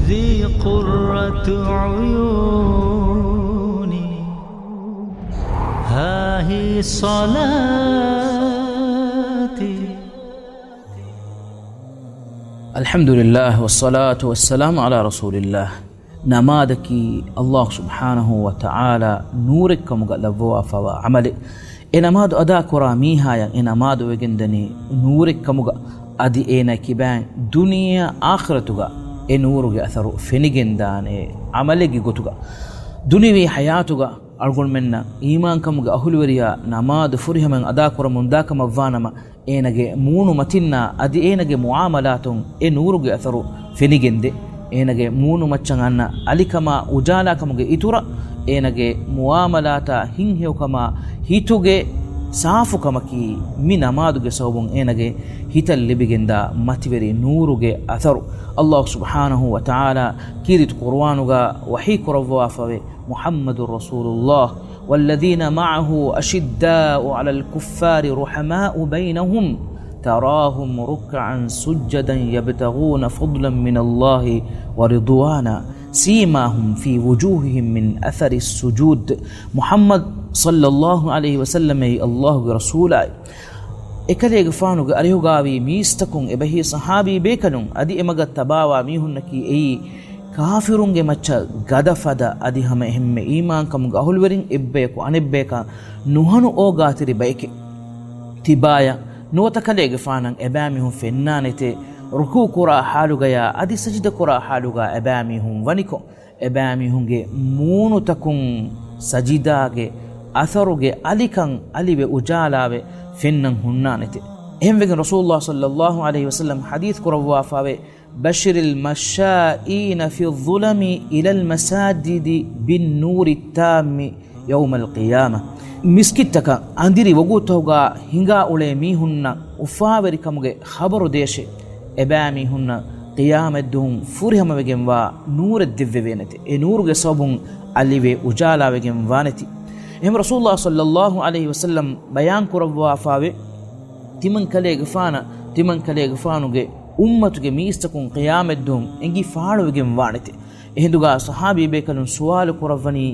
ذي قرة عيوني ها هي صلاتي. الحمد لله والصلاة والسلام على رسول الله. نمادكي الله سبحانه وتعالى نورك مغلبوا فوا عمل انماد ادا كرا ميها انماد وگندني نورك مغ ادي اينا كيبان دنيا اخرتوغا اي نورغ اثر فنيگندانه عملگي گوتوغا دنيوي حياتوغا أرجون منا إيمان كم أهولوريا نماد فريه من أدا كرا منداك مفانما إنجى مونو متنا أدي إنجى معاملاتهم إن نورج أثرو فينيجندي إنجى مونو متشاننا علي كما وجالا كم إتورا إنجى معاملاتا هينهيو كما هيتوجي سافو كما كي من نمادوج سوبون إنجى هيتال لبيجندا ماتيري نورج أثرو الله سبحانه وتعالى كيرت قرآنوغا وحي كرفوا فوي محمد رسول الله والذين معه أشداء على الكفار رحماء بينهم تراهم ركعا سجدا يبتغون فضلا من الله ورضوانا سيماهم في وجوههم من أثر السجود. محمد صلى الله عليه وسلم الله رسوله ekale gfanu ga arihu gawi mistakun ebahi sahabi bekanun adi emaga tabawa mihunki ei kafirunge macha gadafada adi hama ehme iman kam ga ahulwerin ebbe ko anebbeka nuhanu o gatiri bayke tibaya nuwata kale gfanan ebami hun fennanete ruku qura haluga ya adi sajda qura haluga ebami hun waniko ebami hunge munu takun sajidage atharuge alikan alibe ujalabe فنن هنانته هم وجن رسول الله صلى الله عليه وسلم حديث كروا فاوي بشر المشائين في الظلم إلى المساجد بالنور التام يوم القيامة مسكتك عندي وجودتها هنگا أولي هن وفاوري كمجة خبر ديش إبامي هن قيام الدهم فرهم وجن نور الدفوينته نور جسابهم اللي وجالا وجن وانتي هم رسول الله صلى الله عليه وسلم بيان كروا فاوي تمن كلي غفانا تمن كلي غفانوගේ ummatuge miistakun qiyameddum engi faaluwegen waanete ehinduga sahabi bekalun suwal kurawani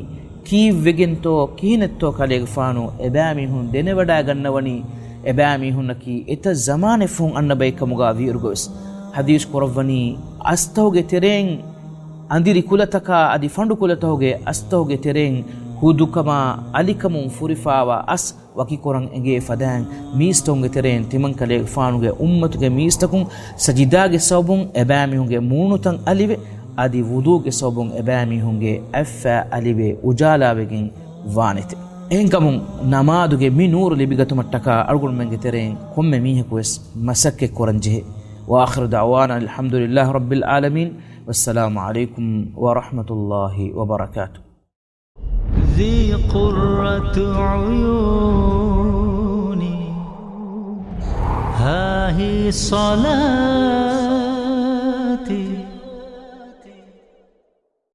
kivvegento kihinetto kale gfaanu ebami hun denewada gannawani ebami hunaki eta zamane fon annabay kamuga virgos hadis kurawani astawge tereng andiri kulataka adi fandu kulatoge astawge tereng hudukama alikamun furifawa as waki korang enge fadan mistonge teren timan kale faanuge ummatuge mistakun sajidage sabun ebami hunge munutan alive adi wuduge sabun ebami hunge affa alive ujala begin vanete enkamun namaduge mi nur libigatumattaka argul menge teren komme mihe kwes masakke koranje wa akhir da'wana alhamdulillah rabbil alamin wassalamu alaykum wa rahmatullahi wa barakatuh. ذي قرة عيوني ها هي صلاتي.